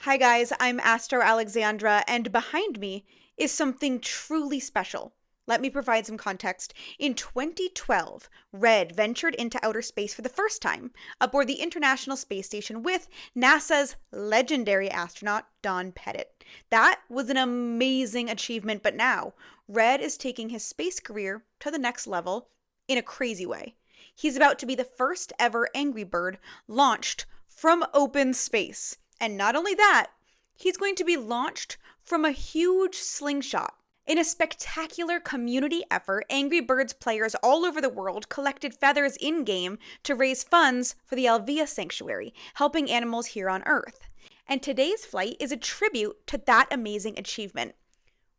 Hi guys, I'm Astro Alexandra, and behind me is something truly special. Let me provide some context. In 2012, Red ventured into outer space for the first time aboard the International Space Station with NASA's legendary astronaut, Don Pettit. That was an amazing achievement, but now Red is taking his space career to the next level in a crazy way. He's about to be the first ever Angry Bird launched from open space. And not only that, he's going to be launched from a huge slingshot. In a spectacular community effort, Angry Birds players all over the world collected feathers in-game to raise funds for the Alvea Sanctuary, helping animals here on Earth. And today's flight is a tribute to that amazing achievement.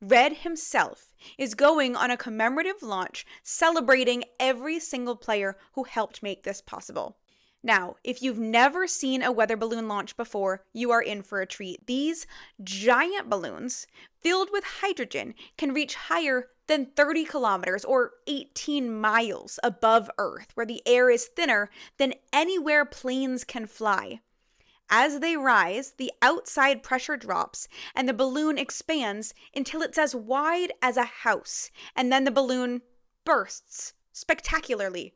Red himself is going on a commemorative launch celebrating every single player who helped make this possible. Now, if you've never seen a weather balloon launch before, you are in for a treat. These giant balloons, filled with hydrogen, can reach higher than 30 kilometers or 18 miles above Earth, where the air is thinner than anywhere planes can fly. As they rise, the outside pressure drops and the balloon expands until it's as wide as a house, and then the balloon bursts spectacularly.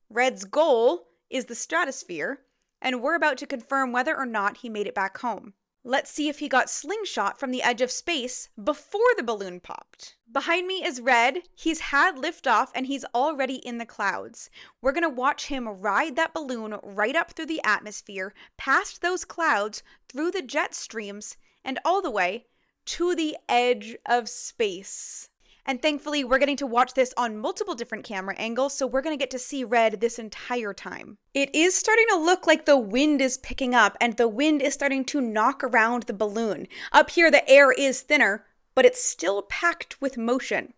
Red's goal is the Stratosphere, and we're about to confirm whether or not he made it back home. Let's see if he got slingshot from the edge of space before the balloon popped. Behind me is Red. He's had liftoff and he's already in the clouds. We're gonna watch him ride that balloon right up through the atmosphere, past those clouds, through the jet streams, and all the way to the edge of space. And thankfully, we're getting to watch this on multiple different camera angles, so we're going to get to see Red this entire time. It is starting to look like the wind is picking up, and the wind is starting to knock around the balloon. Up here, the air is thinner, but it's still packed with motion.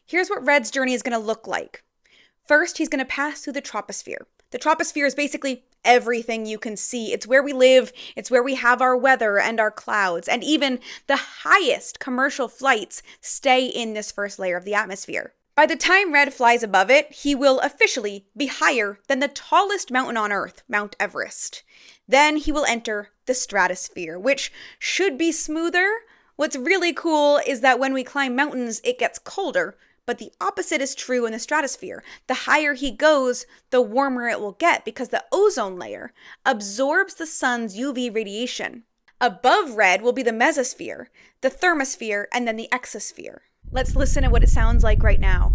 Here's what Red's journey is going to look like. First, he's going to pass through the Troposphere. The Troposphere is basically everything you can see. It's where we live, it's where we have our weather and our clouds, and even the highest commercial flights stay in this first layer of the atmosphere. By the time Red flies above it, he will officially be higher than the tallest mountain on Earth, Mount Everest. Then he will enter the Stratosphere, which should be smoother. What's really cool is that when we climb mountains, it gets colder. But the opposite is true in the stratosphere. The higher he goes, the warmer it will get because the ozone layer absorbs the sun's UV radiation. Above Red will be the mesosphere, the thermosphere, and then the exosphere. Let's listen to what it sounds like right now.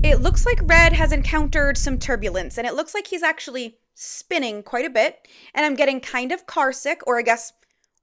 It looks like Red has encountered some turbulence, and it looks like he's actually spinning quite a bit, and I'm getting kind of car sick, or I guess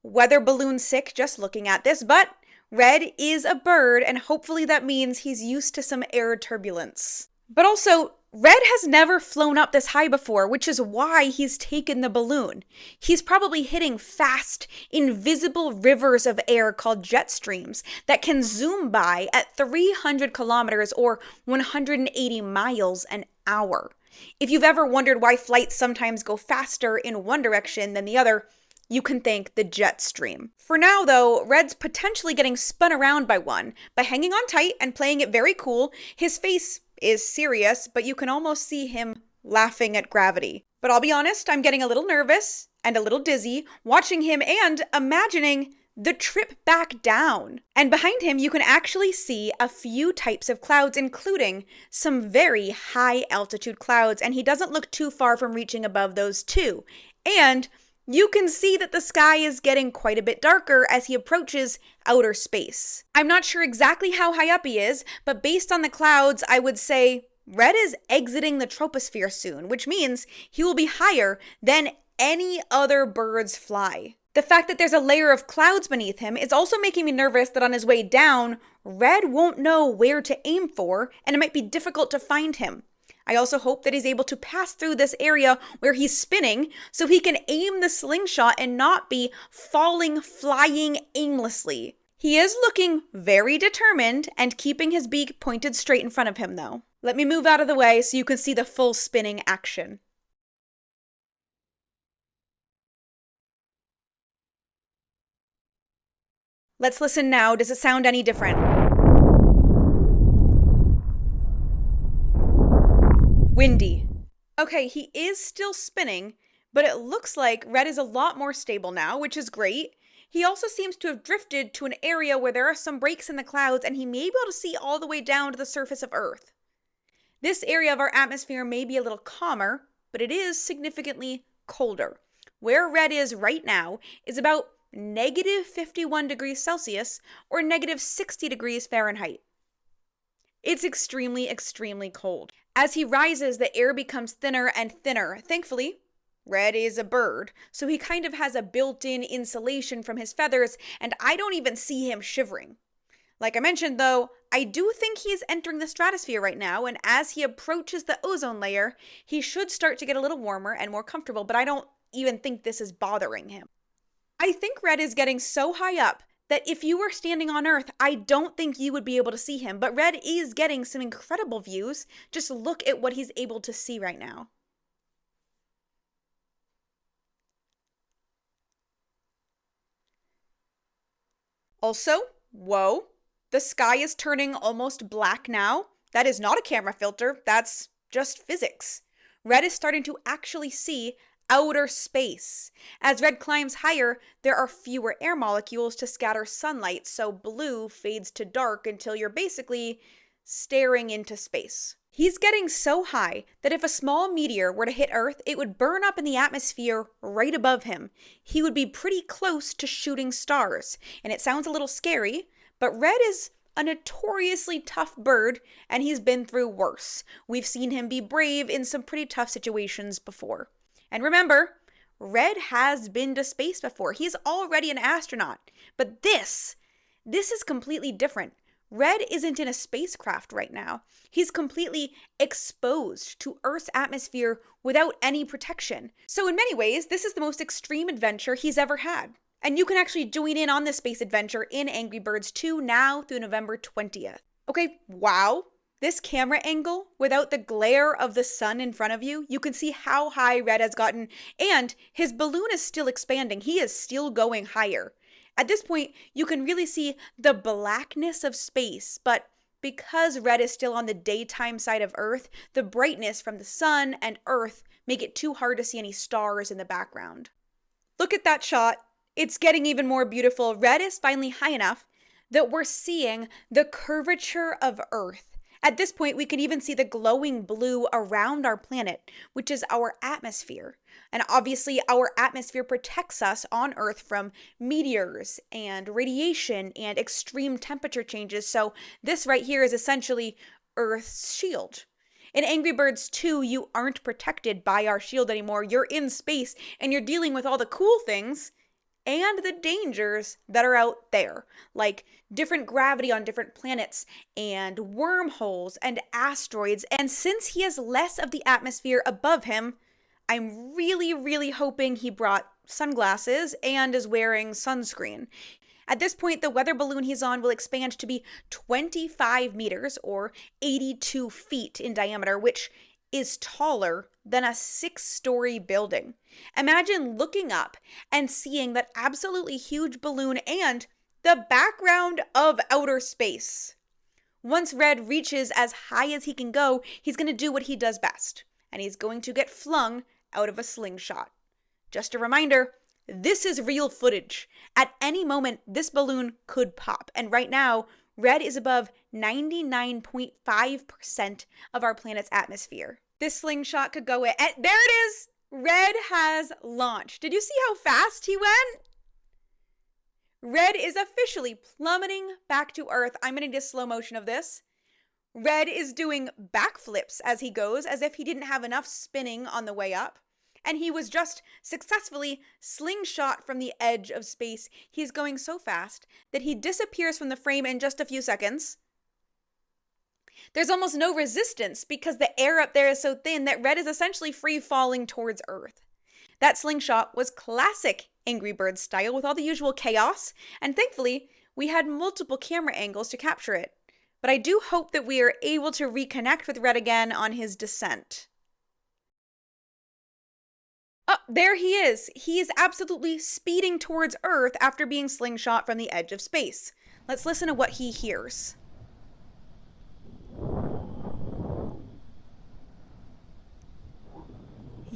weather balloon sick just looking at this, but Red is a bird, and hopefully that means he's used to some air turbulence. But also, Red has never flown up this high before, which is why he's taken the balloon. He's probably hitting fast, invisible rivers of air called jet streams that can zoom by at 300 kilometers or 180 miles an hour. If you've ever wondered why flights sometimes go faster in one direction than the other, you can thank the jet stream. For now, though, Red's potentially getting spun around by one. By hanging on tight and playing it very cool, his face is serious, but you can almost see him laughing at gravity. But I'll be honest, I'm getting a little nervous and a little dizzy watching him and imagining the trip back down. And behind him, you can actually see a few types of clouds, including some very high altitude clouds, and he doesn't look too far from reaching above those too. And you can see that the sky is getting quite a bit darker as he approaches outer space. I'm not sure exactly how high up he is, but based on the clouds, I would say Red is exiting the troposphere soon, which means he will be higher than any other birds fly. The fact that there's a layer of clouds beneath him is also making me nervous that on his way down, Red won't know where to aim for, and it might be difficult to find him. I also hope that he's able to pass through this area where he's spinning so he can aim the slingshot and not be flying aimlessly. He is looking very determined and keeping his beak pointed straight in front of him, though. Let me move out of the way so you can see the full spinning action. Let's listen now. Does it sound any different? Windy. Okay, he is still spinning, but it looks like Red is a lot more stable now, which is great. He also seems to have drifted to an area where there are some breaks in the clouds and he may be able to see all the way down to the surface of Earth. This area of our atmosphere may be a little calmer, but it is significantly colder. Where Red is right now is about negative 51 degrees Celsius or negative 60 degrees Fahrenheit. It's extremely, extremely cold. As he rises, the air becomes thinner and thinner. Thankfully, Red is a bird, so he kind of has a built-in insulation from his feathers, and I don't even see him shivering. Like I mentioned, though, I do think he is entering the stratosphere right now, and as he approaches the ozone layer, he should start to get a little warmer and more comfortable, but I don't even think this is bothering him. I think Red is getting so high up that if you were standing on Earth, I don't think you would be able to see him, but Red is getting some incredible views. Just look at what he's able to see right now. Also, whoa, the sky is turning almost black now. That is not a camera filter, that's just physics. Red is starting to actually see outer space. As Red climbs higher, there are fewer air molecules to scatter sunlight, so blue fades to dark until you're basically staring into space. He's getting so high that if a small meteor were to hit Earth, it would burn up in the atmosphere right above him. He would be pretty close to shooting stars. And it sounds a little scary, but Red is a notoriously tough bird, and he's been through worse. We've seen him be brave in some pretty tough situations before. And remember, Red has been to space before. He's already an astronaut. But this is completely different. Red isn't in a spacecraft right now. He's completely exposed to Earth's atmosphere without any protection. So in many ways, this is the most extreme adventure he's ever had. And you can actually join in on this space adventure in Angry Birds 2 now through November 20th. Okay, wow. This camera angle, without the glare of the sun in front of you, you can see how high Red has gotten, and his balloon is still expanding. He is still going higher. At this point, you can really see the blackness of space, but because Red is still on the daytime side of Earth, the brightness from the sun and Earth make it too hard to see any stars in the background. Look at that shot. It's getting even more beautiful. Red is finally high enough that we're seeing the curvature of Earth. At this point, we can even see the glowing blue around our planet, which is our atmosphere. And obviously, our atmosphere protects us on Earth from meteors and radiation and extreme temperature changes. So this right here is essentially Earth's shield. In Angry Birds 2, you aren't protected by our shield anymore. You're in space and you're dealing with all the cool things and the dangers that are out there, like different gravity on different planets and wormholes and asteroids. And since he has less of the atmosphere above him, I'm really, really hoping he brought sunglasses and is wearing sunscreen. At this point, the weather balloon he's on will expand to be 25 meters or 82 feet in diameter, which is taller than a 6-story building. Imagine looking up and seeing that absolutely huge balloon and the background of outer space. Once Red reaches as high as he can go, he's going to do what he does best, and he's going to get flung out of a slingshot. Just a reminder, this is real footage. At any moment, this balloon could pop, and right now, Red is above 99.5% of our planet's atmosphere. This slingshot could go in. And there it is! Red has launched. Did you see how fast he went? Red is officially plummeting back to Earth. I'm going to need a slow motion of this. Red is doing backflips as he goes, as if he didn't have enough spinning on the way up. And he was just successfully slingshot from the edge of space. He's going so fast that he disappears from the frame in just a few seconds. There's almost no resistance because the air up there is so thin that Red is essentially free falling towards Earth. That slingshot was classic Angry Birds style with all the usual chaos, and thankfully, we had multiple camera angles to capture it. But I do hope that we are able to reconnect with Red again on his descent. Oh, there he is. He is absolutely speeding towards Earth after being slingshot from the edge of space. Let's listen to what he hears.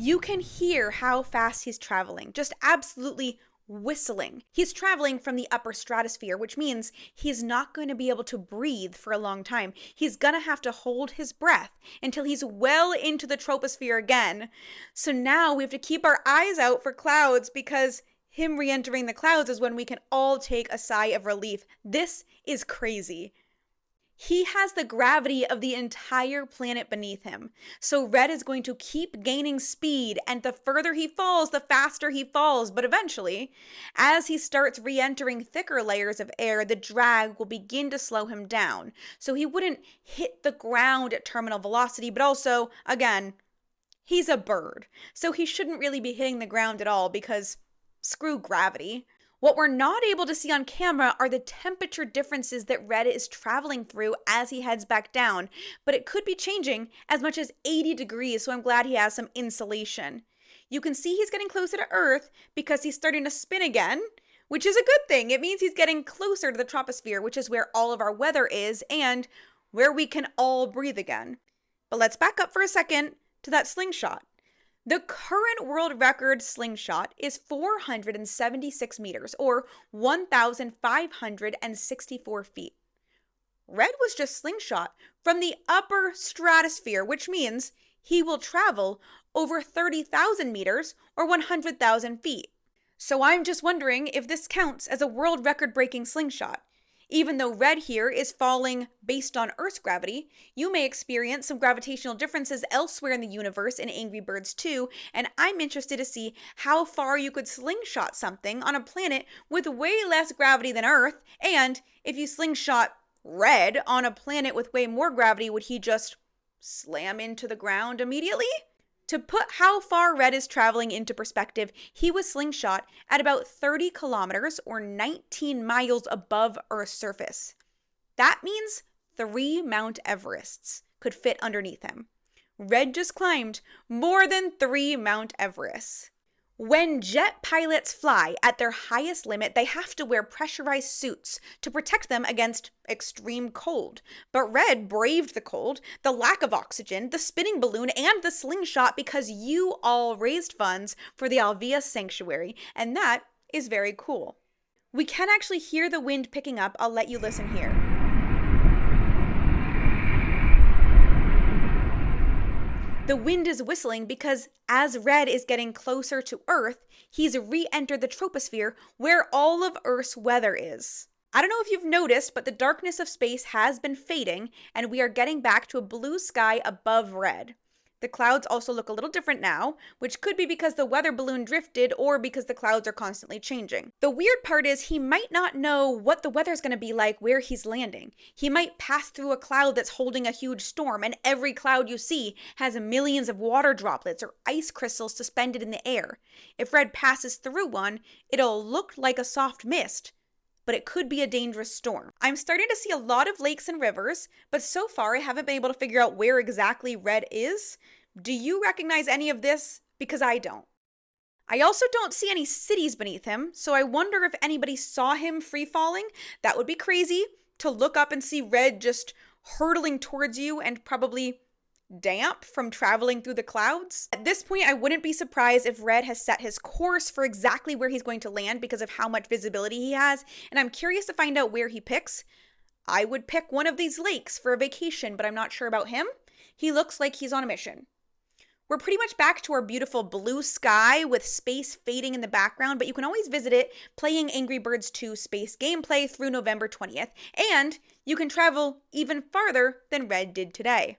You can hear how fast he's traveling, just absolutely whistling. He's traveling from the upper stratosphere, which means he's not going to be able to breathe for a long time. He's going to have to hold his breath until he's well into the troposphere again. So now we have to keep our eyes out for clouds because him re-entering the clouds is when we can all take a sigh of relief. This is crazy. He has the gravity of the entire planet beneath him. So Red is going to keep gaining speed, and the further he falls, the faster he falls. But eventually, as he starts re-entering thicker layers of air, the drag will begin to slow him down. So he wouldn't hit the ground at terminal velocity, but also, again, he's a bird. So he shouldn't really be hitting the ground at all because screw gravity. What we're not able to see on camera are the temperature differences that Red is traveling through as he heads back down, but it could be changing as much as 80 degrees, so I'm glad he has some insulation. You can see he's getting closer to Earth because he's starting to spin again, which is a good thing. It means he's getting closer to the troposphere, which is where all of our weather is and where we can all breathe again. But let's back up for a second to that slingshot. The current world record slingshot is 476 meters, or 1,564 feet. Red was just slingshot from the upper stratosphere, which means he will travel over 30,000 meters, or 100,000 feet. So I'm just wondering if this counts as a world record-breaking slingshot. Even though Red here is falling based on Earth's gravity, you may experience some gravitational differences elsewhere in the universe in Angry Birds 2, and I'm interested to see how far you could slingshot something on a planet with way less gravity than Earth, and if you slingshot Red on a planet with way more gravity, would he just slam into the ground immediately? To put how far Red is traveling into perspective, he was slingshot at about 30 kilometers or 19 miles above Earth's surface. That means 3 Mount Everests could fit underneath him. Red just climbed more than 3 Mount Everests. When jet pilots fly at their highest limit, they have to wear pressurized suits to protect them against extreme cold. But Red braved the cold, the lack of oxygen, the spinning balloon, and the slingshot because you all raised funds for the Alvea Sanctuary, and that is very cool. We can actually hear the wind picking up. I'll let you listen here. The wind is whistling because as Red is getting closer to Earth, he's re-entered the troposphere where all of Earth's weather is. I don't know if you've noticed, but the darkness of space has been fading and we are getting back to a blue sky above Red. The clouds also look a little different now, which could be because the weather balloon drifted or because the clouds are constantly changing. The weird part is he might not know what the weather's going to be like where he's landing. He might pass through a cloud that's holding a huge storm, and every cloud you see has millions of water droplets or ice crystals suspended in the air. If Red passes through one, it'll look like a soft mist, but it could be a dangerous storm. I'm starting to see a lot of lakes and rivers, but so far I haven't been able to figure out where exactly Red is. Do you recognize any of this? Because I don't. I also don't see any cities beneath him, so I wonder if anybody saw him free falling. That would be crazy to look up and see Red just hurtling towards you and probably damp from traveling through the clouds. At this point, I wouldn't be surprised if Red has set his course for exactly where he's going to land because of how much visibility he has, and I'm curious to find out where he picks. I would pick one of these lakes for a vacation, but I'm not sure about him. He looks like he's on a mission. We're pretty much back to our beautiful blue sky with space fading in the background, but you can always visit it playing Angry Birds 2 space gameplay through November 20th, and you can travel even farther than Red did today.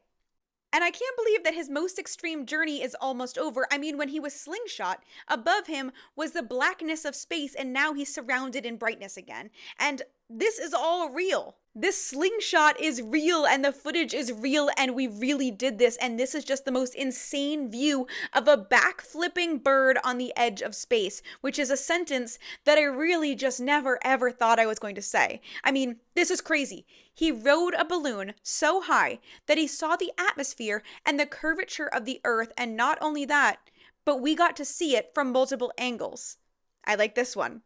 And I can't believe that his most extreme journey is almost over. I mean, when he was slingshot, above him was the blackness of space, and now he's surrounded in brightness again. And this is all real. This slingshot is real, and the footage is real, and we really did this, and this is just the most insane view of a backflipping bird on the edge of space, which is a sentence that I really just never ever thought I was going to say. I mean, this is crazy. He rode a balloon so high that he saw the atmosphere and the curvature of the Earth, and not only that, but we got to see it from multiple angles. I like this one.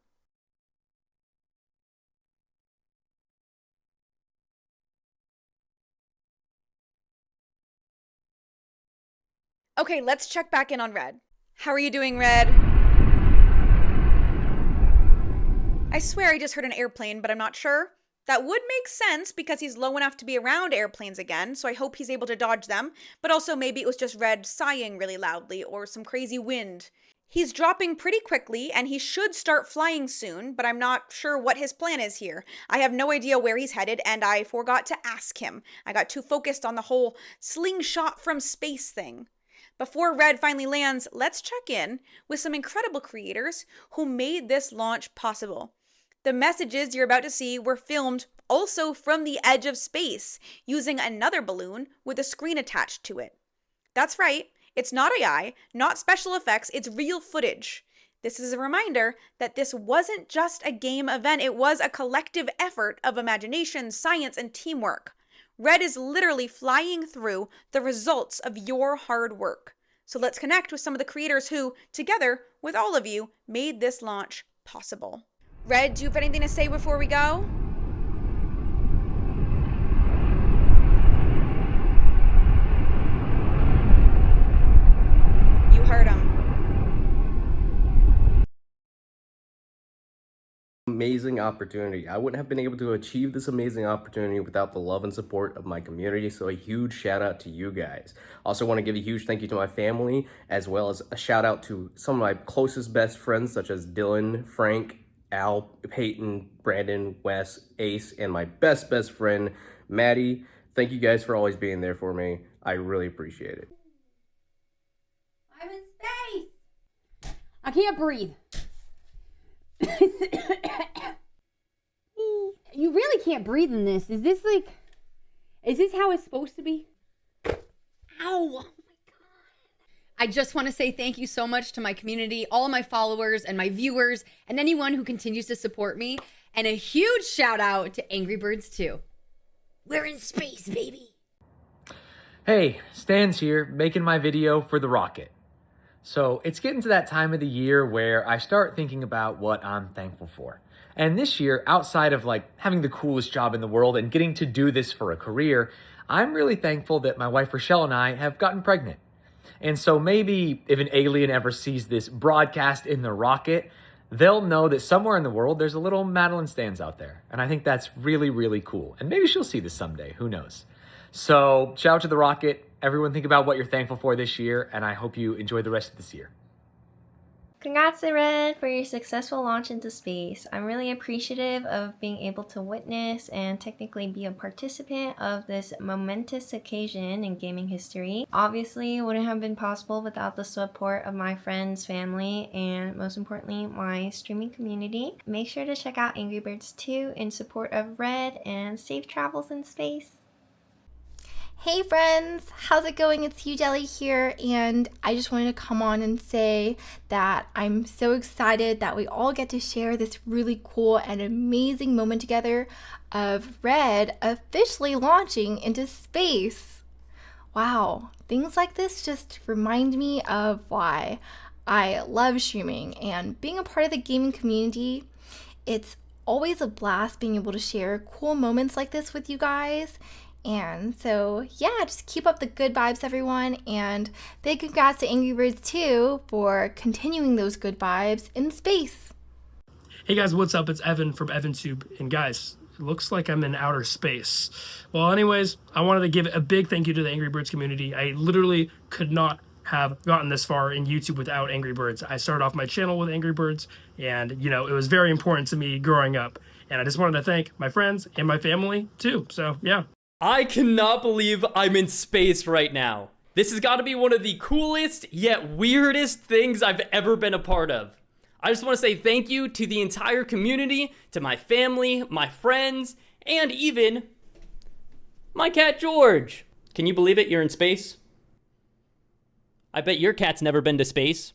Okay, let's check back in on Red. How are you doing, Red? I swear I just heard an airplane, but I'm not sure. That would make sense because he's low enough to be around airplanes again, so I hope he's able to dodge them. But also maybe it was just Red sighing really loudly or some crazy wind. He's dropping pretty quickly and he should start flying soon, but I'm not sure what his plan is here. I have no idea where he's headed and I forgot to ask him. I got too focused on the whole slingshot from space thing. Before Red finally lands, let's check in with some incredible creators who made this launch possible. The messages you're about to see were filmed also from the edge of space, using another balloon with a screen attached to it. That's right, it's not AI, not special effects, it's real footage. This is a reminder that this wasn't just a game event, it was a collective effort of imagination, science, and teamwork. Red is literally flying through the results of your hard work. So let's connect with some of the creators who, together with all of you, made this launch possible. Red, do you have anything to say before we go? You heard him. Amazing opportunity. I wouldn't have been able to achieve this amazing opportunity without the love and support of my community, so a huge shout out to you guys. Also want to give a huge thank you to my family, as well as a shout out to some of my closest best friends such as Dylan, Frank, Al, Peyton, Brandon, Wes, Ace, and my best friend, Maddie. Thank you guys for always being there for me. I really appreciate it. I'm in space! I can't breathe. You really can't breathe in this. Is this how it's supposed to be? Ow! Oh my God. I just want to say thank you so much to my community, all of my followers and my viewers, and anyone who continues to support me. And a huge shout out to Angry Birds 2. We're in space, baby. Hey, Stan's here, making my video for the rocket. So it's getting to that time of the year where I start thinking about what I'm thankful for. And this year, outside of like having the coolest job in the world and getting to do this for a career, I'm really thankful that my wife Rochelle and I have gotten pregnant. And so maybe if an alien ever sees this broadcast in the rocket, they'll know that somewhere in the world there's a little Madeline Stans out there. And I think that's really, really cool. And maybe she'll see this someday, who knows? So shout out to the rocket. Everyone think about what you're thankful for this year, and I hope you enjoy the rest of this year. Congrats to Red for your successful launch into space. I'm really appreciative of being able to witness and technically be a participant of this momentous occasion in gaming history. Obviously, it wouldn't have been possible without the support of my friends, family, and most importantly, my streaming community. Make sure to check out Angry Birds 2 in support of Red and safe travels in space. Hey friends, how's it going? It's you Jelly here, and I just wanted to come on and say that I'm so excited that we all get to share this really cool and amazing moment together of Red officially launching into space. Wow, things like this just remind me of why I love streaming and being a part of the gaming community. It's always a blast being able to share cool moments like this with you guys. And so, yeah, just keep up the good vibes, everyone, and big congrats to Angry Birds 2 for continuing those good vibes in space. Hey guys, what's up? It's Evan from EvanTube, and guys, it looks like I'm in outer space. Well, anyways, I wanted to give a big thank you to the Angry Birds community. I literally could not have gotten this far in YouTube without Angry Birds. I started off my channel with Angry Birds, and, it was very important to me growing up. And I just wanted to thank my friends and my family, too. So, yeah. I cannot believe I'm in space right now. This has got to be one of the coolest yet weirdest things I've ever been a part of. I just want to say thank you to the entire community, to my family, my friends, and even my cat George. Can you believe it? You're in space? I bet your cat's never been to space.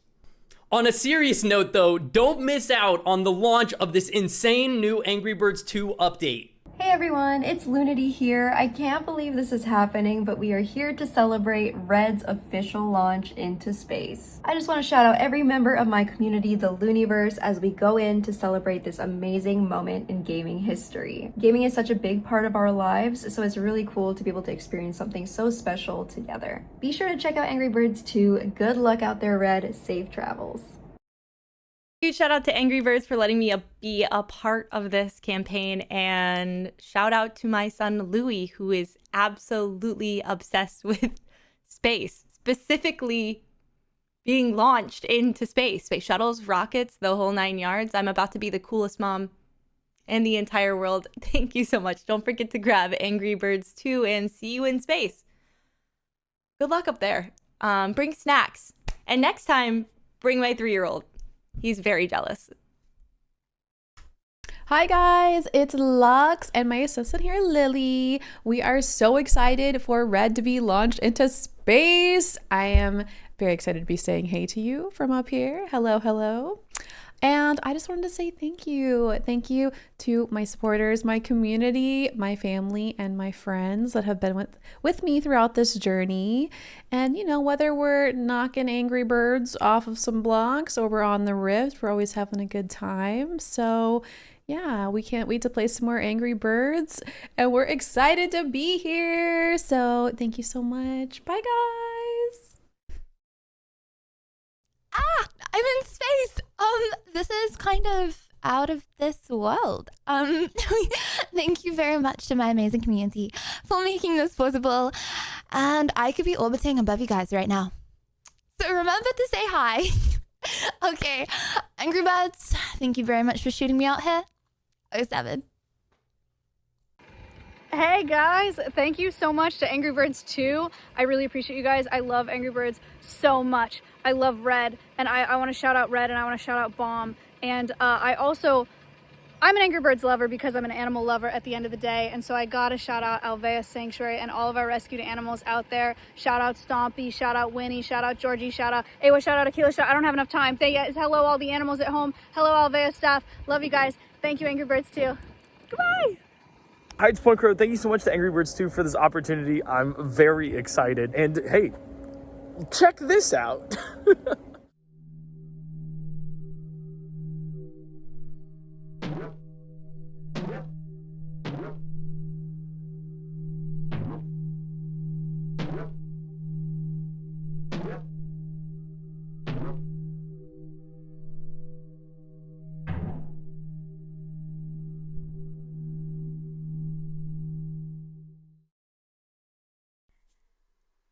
On a serious note though, don't miss out on the launch of this insane new Angry Birds 2 update. Hey everyone, it's Lunity here. I can't believe this is happening, but we are here to celebrate Red's official launch into space. I just want to shout out every member of my community, the Looniverse, as we go in to celebrate this amazing moment in gaming history. Gaming is such a big part of our lives, so it's really cool to be able to experience something so special together. Be sure to check out Angry Birds 2. Good luck out there, Red. Safe travels. Huge shout out to Angry Birds for letting me be a part of this campaign, and shout out to my son Louis, who is absolutely obsessed with space, specifically being launched into space shuttles, rockets, the whole 9 yards. I'm about to be the coolest mom in the entire world. Thank you so much. Don't forget to grab Angry Birds 2 and see you in space. Good luck up there. Bring snacks, and next time bring my 3-year-old. He's very jealous. Hi guys, it's Lux and my assistant here, Lily. We are so excited for Red to be launched into space. I am very excited to be saying hey to you from up here. Hello, hello. And I just wanted to say thank you. Thank you to my supporters, my community, my family, and my friends that have been with me throughout this journey. And, you know, whether we're knocking Angry Birds off of some blocks or we're on the Rift, we're always having a good time. So, yeah, we can't wait to play some more Angry Birds. And we're excited to be here. So, thank you so much. Bye, guys. I'm in space. This is kind of out of this world. Thank you very much to my amazing community for making this possible. And I could be orbiting above you guys right now. So remember to say hi. Okay, Angry Birds, thank you very much for shooting me out here. 07. Hey guys, thank you so much to Angry Birds 2. I really appreciate you guys. I love Angry Birds so much. I love Red, and I want to shout out Red, and I want to shout out Bomb. And I'm an Angry Birds lover because I'm an animal lover at the end of the day, and so I gotta shout out Alvea Sanctuary and all of our rescued animals out there. Shout out Stompy, shout out Winnie, shout out Georgie, shout out Awa, shout out Akila, I don't have enough time. Hello all the animals at home. Hello Alvea staff. Love you guys. Thank you Angry Birds 2. Goodbye! Hi, it's Point Crow. Thank you so much to Angry Birds 2 for this opportunity. I'm very excited. And hey, check this out.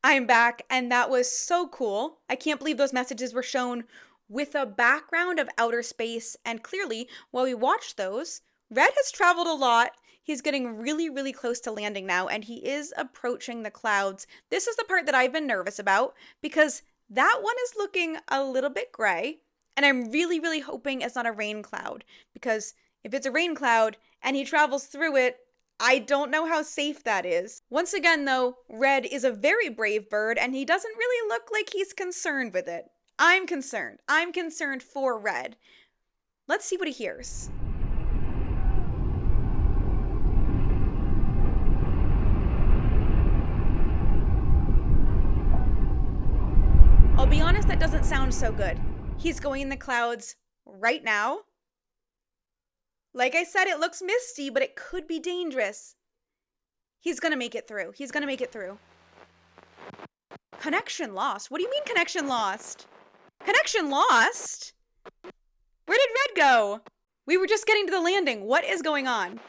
I'm back, and that was so cool. I can't believe those messages were shown with a background of outer space, and clearly, while we watched those, Red has traveled a lot. He's getting really, really close to landing now, and he is approaching the clouds. This is the part that I've been nervous about, because that one is looking a little bit gray, and I'm really, really hoping it's not a rain cloud, because if it's a rain cloud and he travels through it, I don't know how safe that is. Once again, though, Red is a very brave bird, and he doesn't really look like he's concerned with it. I'm concerned. I'm concerned for Red. Let's see what he hears. I'll be honest, that doesn't sound so good. He's going in the clouds right now. Like I said, it looks misty, but it could be dangerous. He's gonna make it through. He's gonna make it through. Connection lost? What do you mean connection lost? Connection lost? Where did Red go? We were just getting to the landing. What is going on?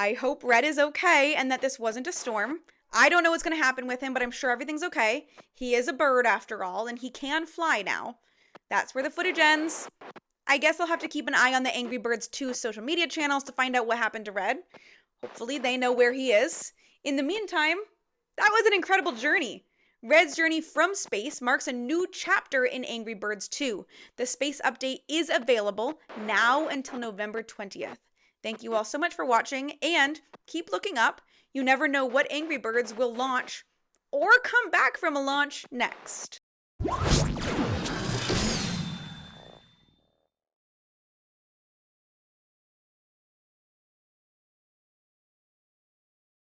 I hope Red is okay and that this wasn't a storm. I don't know what's gonna happen with him, but I'm sure everything's okay. He is a bird after all, and he can fly now. That's where the footage ends. I guess I'll have to keep an eye on the Angry Birds 2 social media channels to find out what happened to Red. Hopefully they know where he is. In the meantime, that was an incredible journey. Red's journey from space marks a new chapter in Angry Birds 2. The space update is available now until November 20th. Thank you all so much for watching, and keep looking up. You never know what Angry Birds will launch or come back from a launch next.